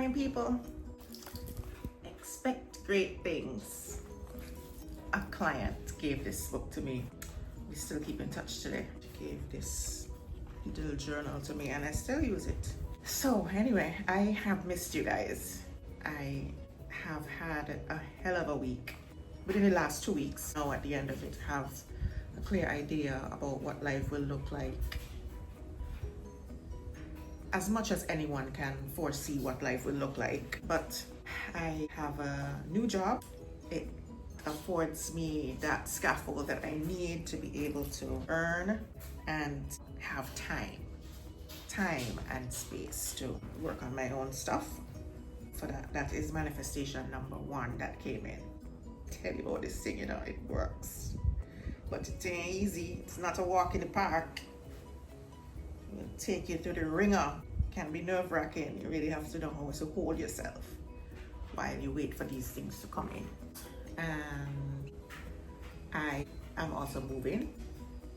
morning, people. Expect great things. A client gave this book to me. We still keep in touch today. She gave this little journal to me and I still use it. So anyway, I have missed you guys. I have had a hell of a week. Within the last 2 weeks, now at the end of it, have a clear idea about what life will look like. As much as anyone can foresee what life will look like, but I have a new job. It affords me that scaffold that I need to be able to earn and have time and space to work on my own stuff. So that is manifestation number 1 that came in. Tell you about this thing, you know, it works. But it ain't easy. It's not a walk in the park. It'll take you to the ringer. Can be nerve-wracking. You really have to know how to hold yourself while you wait for these things to come in. And I am also moving.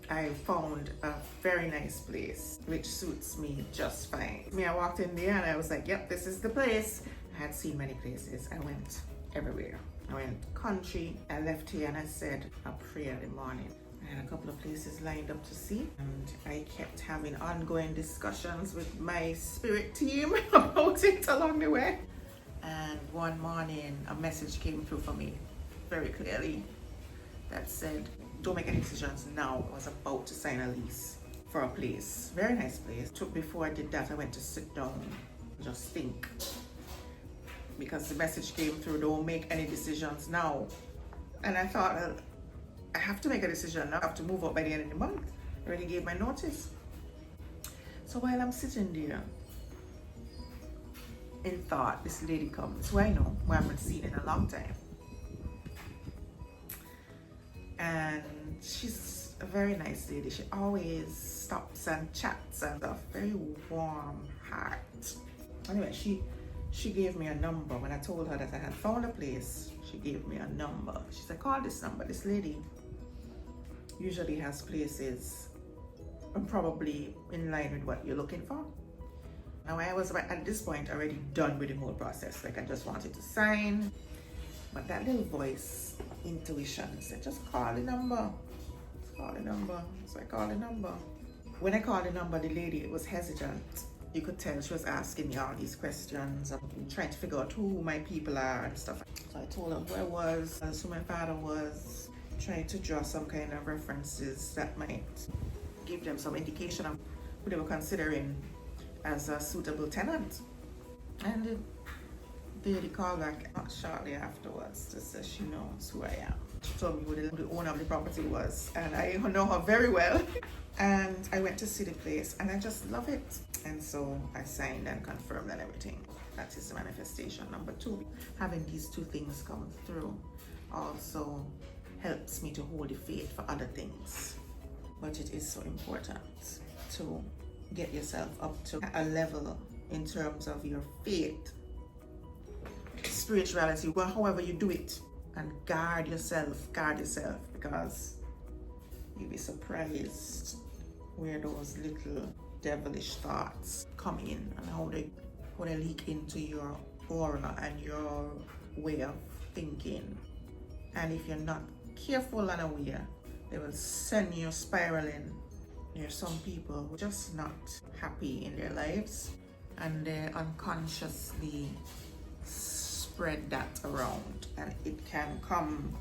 I found a very nice place which suits me just fine. I walked in there and I was like, yep, this is the place. I had seen many places. I went everywhere. I went country. I left here and I said a prayer in the morning. I had a couple of places lined up to see, and I kept having ongoing discussions with my spirit team about it along the way. And one morning, a message came through for me very clearly that said, don't make any decisions now. I was about to sign a lease for a place, very nice place. Before I did that, I went to sit down, just think. Because the message came through, don't make any decisions now. And I thought, well, I have to make a decision now. I have to move up by the end of the month. I already gave my notice. So while I'm sitting there in thought, this lady comes, who I know, who I haven't seen in a long time. And she's a very nice lady. She always stops and chats and stuff. Very warm heart. Anyway, she gave me a number. When I told her that I had found a place, she gave me a number. She said, call this number. This lady usually has places probably in line with what you're looking for. Now I was at this point already done with the whole process. Like I just wanted to sign. But that little voice, intuition, said, just call the number. Just call the number. So I called the number. When I called the number, the lady was hesitant. You could tell she was asking me all these questions, trying to figure out who my people are and stuff. So I told her who I was, who my father was, trying to draw some kind of references that might give them some indication of who they were considering as a suitable tenant. And the lady called back shortly afterwards to say she knows who I am. She told me who the owner of the property was, and I know her very well. And I went to see the place and I just love it. And so I signed and confirmed and everything. That is manifestation number 2. Having these 2 things come through also helps me to hold the faith for other things. But it is so important to get yourself up to a level in terms of your faith, spirituality, well, however you do it, and guard yourself, because you'll be surprised where those little devilish thoughts come in and how they leak into your aura and your way of thinking. And if you're not careful and aware, they will send you spiraling. There are some people who are just not happy in their lives and they unconsciously spread that around, and it can come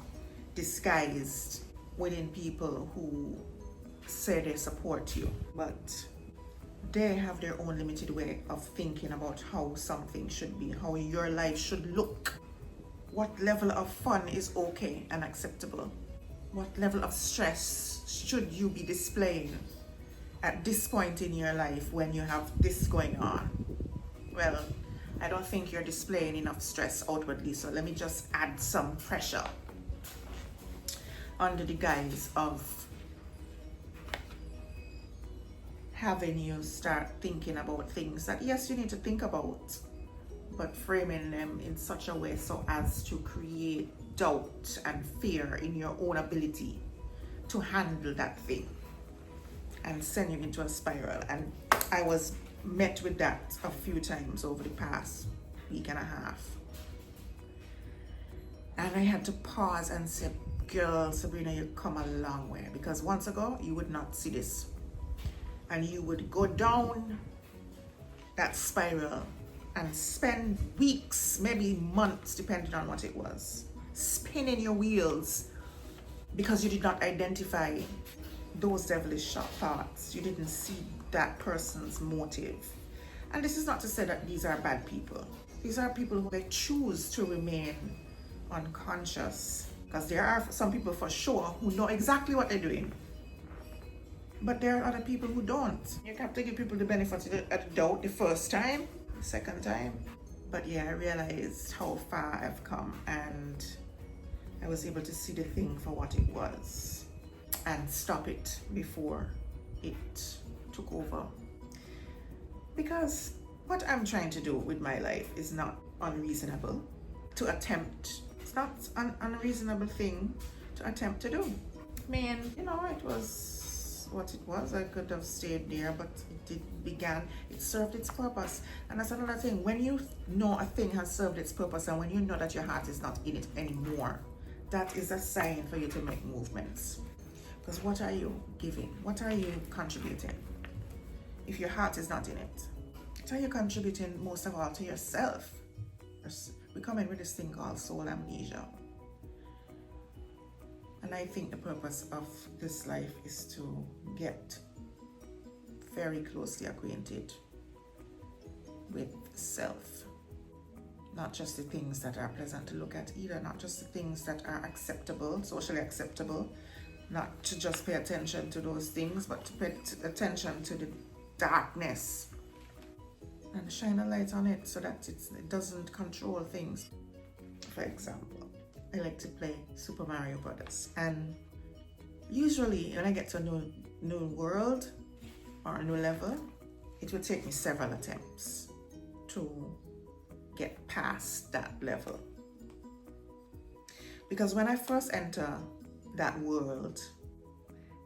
disguised within people who say they support you, but they have their own limited way of thinking about how something should be, how your life should look. What level of fun is okay and acceptable? What level of stress should you be displaying at this point in your life when you have this going on? Well, I don't think you're displaying enough stress outwardly, so let me just add some pressure under the guise of having you start thinking about things that, yes, you need to think about, but framing them in such a way so as to create doubt and fear in your own ability to handle that thing and send you into a spiral. And I was met with that a few times over the past week and a half. And I had to pause and say, girl, Sabrina, you come a long way. Because once ago, you would not see this. And you would go down that spiral and spend weeks, maybe months, depending on what it was, spinning your wheels because you did not identify those devilish thoughts. You didn't see that person's motive. And this is not to say that these are bad people. These are people who they choose to remain unconscious, because there are some people for sure who know exactly what they're doing, but there are other people who don't. You have to give people the benefit of the doubt the first time, the second time. But yeah, I realized how far I've come, and I was able to see the thing for what it was and stop it before it took over. Because what I'm trying to do with my life is not unreasonable to attempt. It's not an unreasonable thing to attempt to do. I mean, it was what it was. I could have stayed there, but it served its purpose. And that's another thing. When you know a thing has served its purpose, and when you know that your heart is not in it anymore, that is a sign for you to make movements. Because what are you giving? What are you contributing? If your heart is not in it, what are you contributing most of all to yourself? We come in with this thing called soul amnesia. And I think the purpose of this life is to get very closely acquainted with self. Not just the things that are pleasant to look at either, not just the things that are acceptable, socially acceptable, not to just pay attention to those things, but to pay attention to the darkness and shine a light on it so that it doesn't control things. For example, I like to play Super Mario Brothers, and usually when I get to a new world or a new level, it will take me several attempts to get past that level. Because when I first enter that world,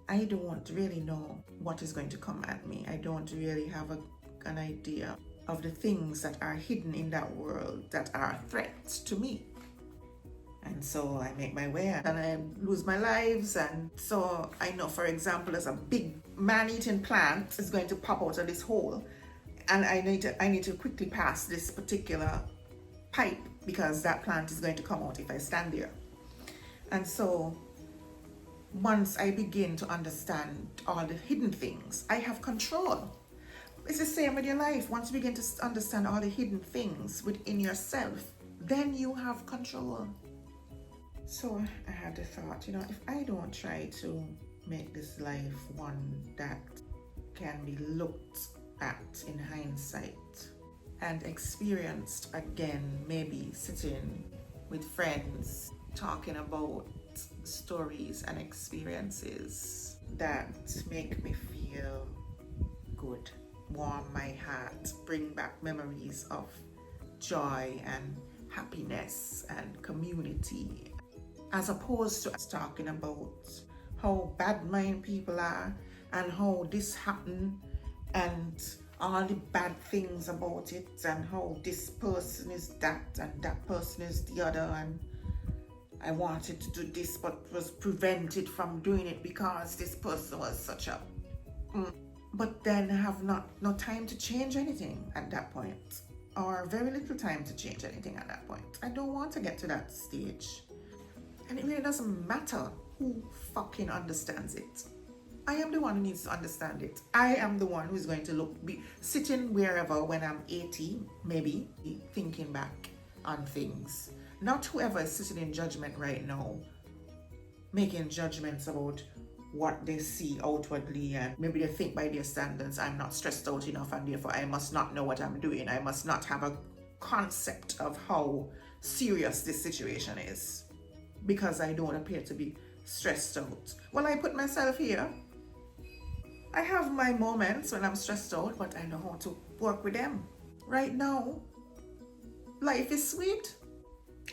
I don't really know what is going to come at me. I don't really have an idea of the things that are hidden in that world that are threats to me. And so I make my way and I lose my lives. And so I know, for example, there's a big man-eating plant is going to pop out of this hole, and I need to quickly pass this particular pipe because that plant is going to come out if I stand there. And so once I begin to understand all the hidden things, I have control. It's the same with your life. Once you begin to understand all the hidden things within yourself, then you have control. So I had the thought, if I don't try to make this life one that can be looked at in hindsight and experienced again, maybe sitting with friends, talking about stories and experiences that make me feel good, warm my heart, bring back memories of joy and happiness and community, as opposed to talking about how bad mind people are and how this happened and all the bad things about it and how this person is that and that person is the other, and I wanted to do this but was prevented from doing it because this person was such a but then have no time to change anything at that point, or very little time to change anything at that point. I don't want to get to that stage. And it really doesn't matter who fucking understands it. I am the one who needs to understand it. I am the one who's going to be sitting wherever when I'm 80, maybe, thinking back on things. Not whoever is sitting in judgment right now, making judgments about what they see outwardly, and maybe they think by their standards, I'm not stressed out enough and therefore I must not know what I'm doing. I must not have a concept of how serious this situation is because I don't appear to be stressed out. Well, I put myself here. I have my moments when I'm stressed out, but I know how to work with them. Right now, life is sweet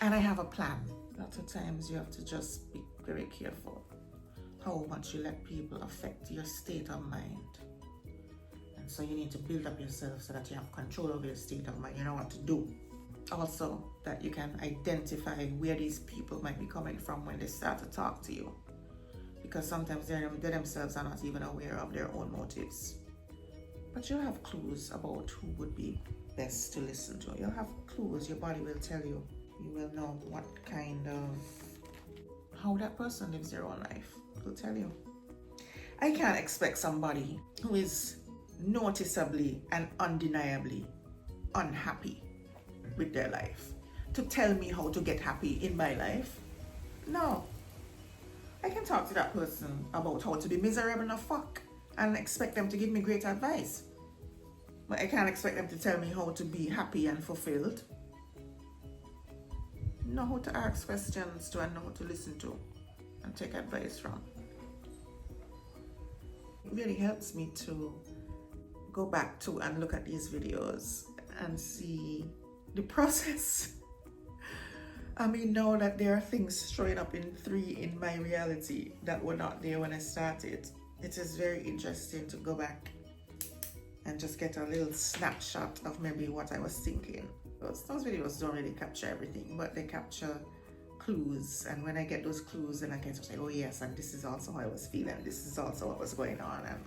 and I have a plan. Lots of times you have to just be very careful how much you let people affect your state of mind. And so you need to build up yourself so that you have control over your state of mind. You know what to do. Also, that you can identify where these people might be coming from when they start to talk to you. Because sometimes they themselves are not even aware of their own motives. But you'll have clues about who would be best to listen to. You'll have clues. Your body will tell you. You will know what kind of, how that person lives their own life. It will tell you. I can't expect somebody who is noticeably and undeniably unhappy with their life to tell me how to get happy in my life. No. I can talk to that person about how to be miserable enough fuck and expect them to give me great advice. But I can't expect them to tell me how to be happy and fulfilled. Know how to ask questions to and know how to listen to and take advice from. It really helps me to go back to and look at these videos and see the process. I mean, now that there are things showing up in 3 in my reality that were not there when I started, it is very interesting to go back and just get a little snapshot of maybe what I was thinking. Those videos don't really capture everything, but they capture clues. And when I get those clues, then I get to say, oh yes, and this is also how I was feeling. This is also what was going on. And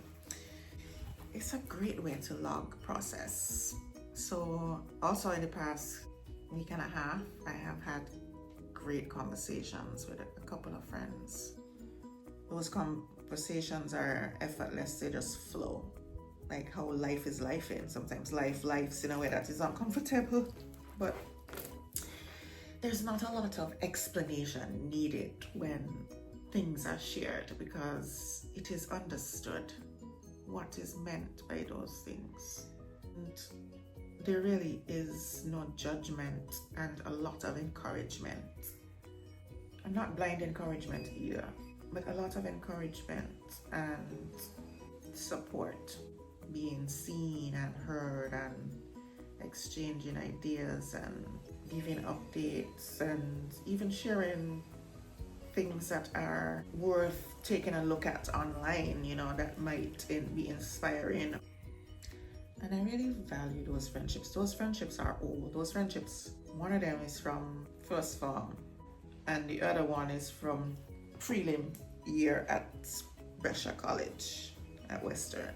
it's a great way to log process. So also in the past week and a half, I have had great conversations with a couple of friends. Those conversations are effortless, they just flow. Like how life is lifing. Sometimes life's in a way that is uncomfortable, but there's not a lot of explanation needed when things are shared because it is understood what is meant by those things. And there really is no judgment and a lot of encouragement. And not blind encouragement either, but a lot of encouragement and support. Being seen and heard and exchanging ideas and giving updates and even sharing things that are worth taking a look at online, that might be inspiring. And I really value those friendships. Those friendships are old. Those friendships, one of them is from first form and the other one is from prelim year at Brescia College at Western.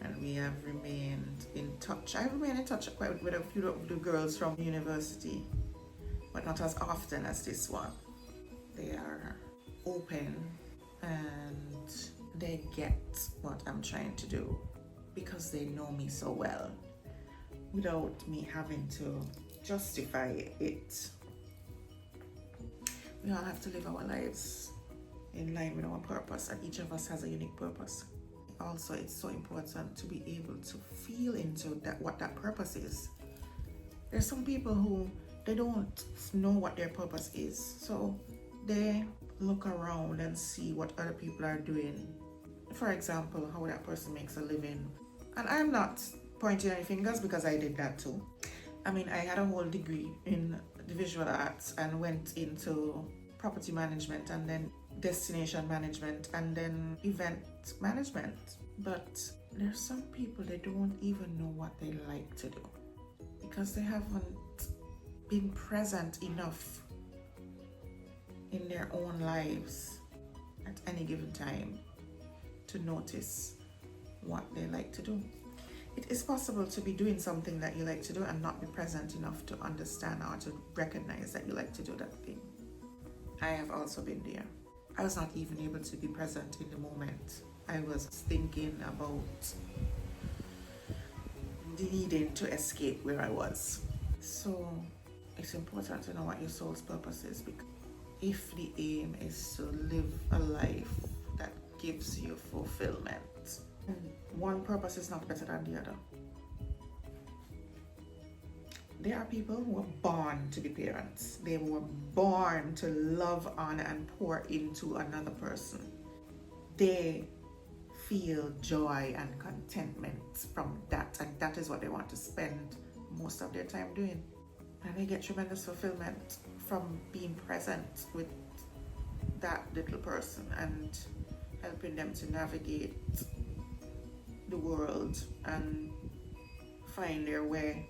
And we have remained in touch. I remain in touch quite with a few of the girls from university, but not as often as this one. They are open and they get what I'm trying to do because they know me so well without me having to justify it. We all have to live our lives in line with our purpose, and each of us has a unique purpose. Also, it's so important to be able to feel into what that purpose is. There's some people who they don't know what their purpose is, so they look around and see what other people are doing. For example, how that person makes a living. And I'm not pointing any fingers because I did that too. I mean, I had a whole degree in the visual arts and went into property management and then destination management and then event management. But there's some people, they don't even know what they like to do because they haven't been present enough in their own lives at any given time to notice what they like to do. It is possible to be doing something that you like to do and not be present enough to understand or to recognize that you like to do that thing. I have also been there. I was not even able to be present in the moment. I was thinking about needing to escape where I was. So it's important to know what your soul's purpose is, because if the aim is to live a life that gives you fulfillment, one purpose is not better than the other. There are people who are born to be parents. They were born to love on and pour into another person. They feel joy and contentment from that, and that is what they want to spend most of their time doing. And they get tremendous fulfillment from being present with that little person and helping them to navigate the world and find their way.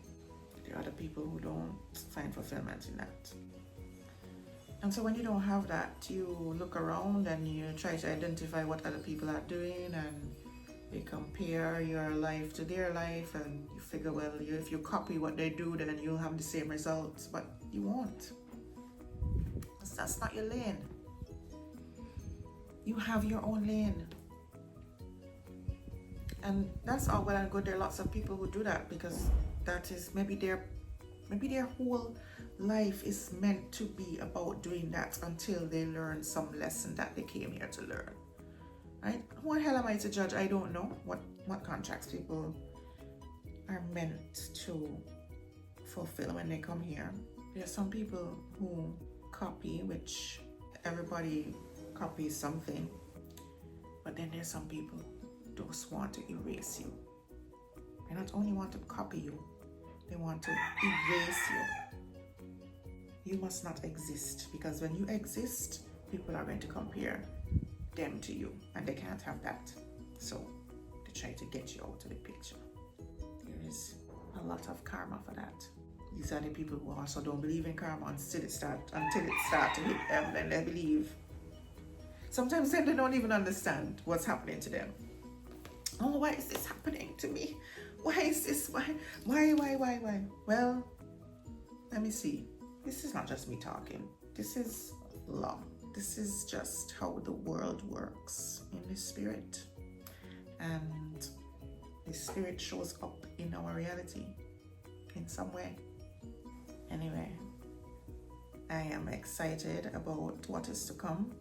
There are other people who don't find fulfillment in that. And so when you don't have that, you look around and you try to identify what other people are doing, and you compare your life to their life, and you figure, well, if you copy what they do, then you'll have the same results, but you won't. That's not your lane. You have your own lane. And that's all well and good. There are lots of people who do that because that is maybe their whole life is meant to be about doing that until they learn some lesson that they came here to learn. Right? What hell am I to judge? I don't know what contracts people are meant to fulfill when they come here. There are some people who copy, which everybody copies something, but then there's some people who just want to erase you. They not only want to copy you, they want to erase you. You must not exist, because when you exist, people are going to compare them to you, and they can't have that. So they try to get you out of the picture. There is a lot of karma for that. These are the people who also don't believe in karma until it starts to hit them, then they believe. Sometimes they don't even understand what's happening to them. Oh, why is this happening to me? Why is this? Why? Well, let me see. This is not just me talking. This is law. This is just how the world works in the spirit. And the spirit shows up in our reality in some way. Anyway, I am excited about what is to come.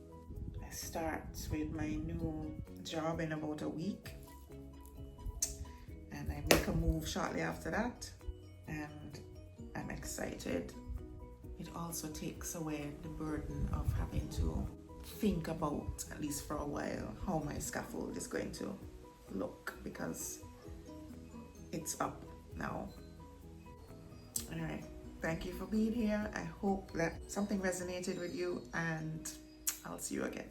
I start with my new job in about a week, and I make a move shortly after that, and I'm excited. It also takes away the burden of having to think about, at least for a while, how my scaffold is going to look, because it's up now. Alright, thank you for being here. I hope that something resonated with you, and I'll see you again.